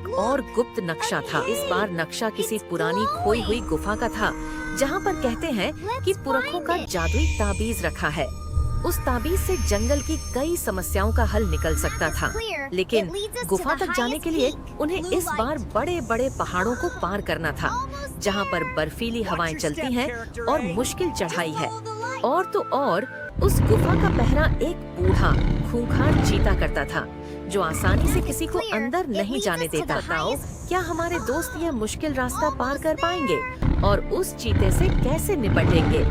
एक और गुप्त नक्शा था। इस बार नक्शा किसी पुरानी खोई हुई गुफा का था, जहाँ पर कहते हैं कि पुरखों का जादुई ताबीज रखा है। उस ताबीज से जंगल की कई समस्याओं का हल निकल सकता था, लेकिन गुफा तक जाने के लिए उन्हें इस बार बड़े बड़े पहाड़ों को पार करना था, जहाँ पर बर्फीली हवाएं चलती हैं और मुश्किल चढ़ाई है। और तो और उस गुफा का पहरा एक बूढ़ा खूंखार चीता करता था, जो आसानी से किसी को अंदर नहीं जाने देता। बताओ, क्या हमारे दोस्त यह मुश्किल रास्ता पार कर पाएंगे और उस चीते से कैसे निपटेंगे?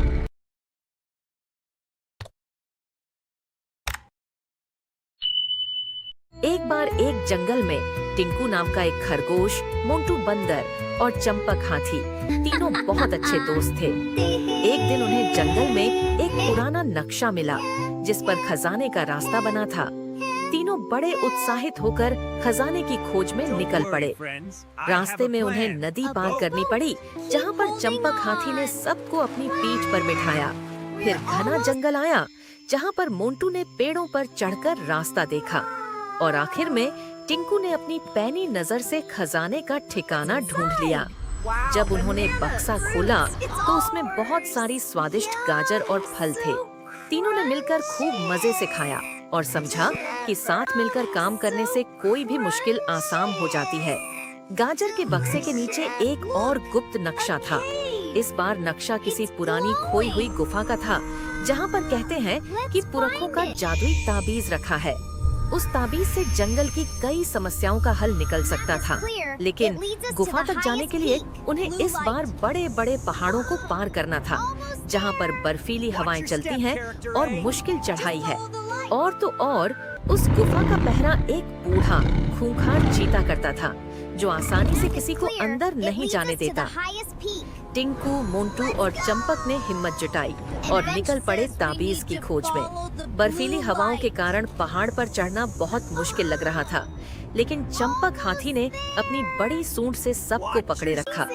एक बार एक जंगल में टिंकू नाम का एक खरगोश, मोंटू बंदर और चंपक हाथी तीनों बहुत अच्छे दोस्त थे। एक दिन उन्हें जंगल में एक पुराना नक्शा मिला, जिस पर खजाने का रास्ता बना था। तीनों बड़े उत्साहित होकर खजाने की खोज में निकल पड़े। रास्ते में उन्हें नदी पार करनी पड़ी, जहाँ पर चंपक हाथी ने सबको अपनी पीठ पर बिठाया। फिर घना जंगल आया, जहाँ पर मोंटू ने पेड़ों पर चढ़कर रास्ता देखा, और आखिर में टिंकू ने अपनी पैनी नजर से खजाने का ठिकाना ढूंढ लिया। जब उन्होंने बक्सा खोला तो उसमें बहुत सारी स्वादिष्ट गाजर और फल थे। तीनों ने मिलकर खूब मजे से खाया और समझा कि साथ मिलकर काम करने से कोई भी मुश्किल आसान हो जाती है। गाजर के बक्से के नीचे एक और गुप्त नक्शा था। इस बार नक्शा किसी पुरानी खोई हुई गुफा का था, जहाँ पर कहते हैं कि पुरखों का जादुई ताबीज रखा है। उस ताबीज से जंगल की कई समस्याओं का हल निकल सकता था, लेकिन गुफा तक जाने के लिए उन्हें इस बार बड़े बड़े पहाड़ों को पार करना था, जहाँ पर बर्फीली हवाएं चलती हैं और मुश्किल चढ़ाई है। और तो और उस गुफा का पहरा एक बूढ़ा खूंखार चीता करता था, जो आसानी से किसी को अंदर नहीं जाने देता। टिंकू, मोंटू और चंपक ने हिम्मत जुटाई और निकल पड़े ताबीज की खोज में। बर्फीली हवाओं के कारण पहाड़ पर चढ़ना बहुत मुश्किल लग रहा था, लेकिन चंपक हाथी ने अपनी बड़ी सूंड से सबको पकड़े रखा।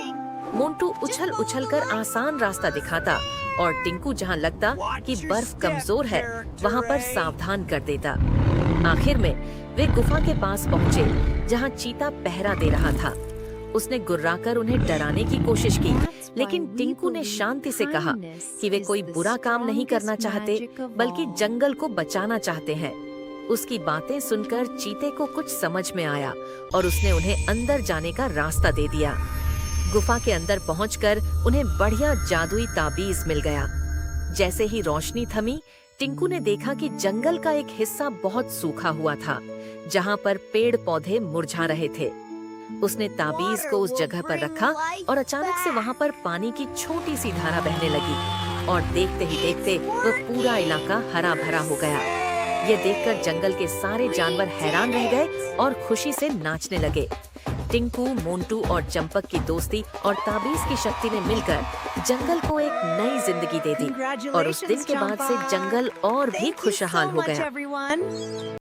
मोंटू उछल उछल कर आसान रास्ता दिखाता और टिंकू जहाँ लगता कि बर्फ कमजोर है, वहाँ पर सावधान कर देता। आखिर में वे गुफा के पास पहुँचे, जहाँ चीता पहरा दे रहा था। उसने गुर्राकर उन्हें डराने की कोशिश की, लेकिन टिंकू ने शांति से कहा कि वे कोई बुरा काम नहीं करना चाहते, बल्कि जंगल को बचाना चाहते हैं। उसकी बातें सुनकर चीते को कुछ समझ में आया और उसने उन्हें अंदर जाने का रास्ता दे दिया। गुफा के अंदर पहुंचकर उन्हें बढ़िया जादुई ताबीज मिल गया। जैसे ही रोशनी थमी, टिंकू ने देखा कि जंगल का एक हिस्सा बहुत सूखा हुआ था, जहाँ पर पेड़ पौधे मुरझा रहे थे। उसने ताबीज को उस जगह पर रखा और अचानक से वहाँ पर पानी की छोटी सी धारा बहने लगी, और देखते ही देखते वह पूरा इलाका हरा भरा हो गया। ये देखकर जंगल के सारे जानवर हैरान रह गए और खुशी से नाचने लगे। टिंकू, मोंटू और चंपक की दोस्ती और ताबीज की शक्ति ने मिलकर जंगल को एक नई जिंदगी दे दी, और उस दिन के बाद से जंगल और भी खुशहाल हो गया।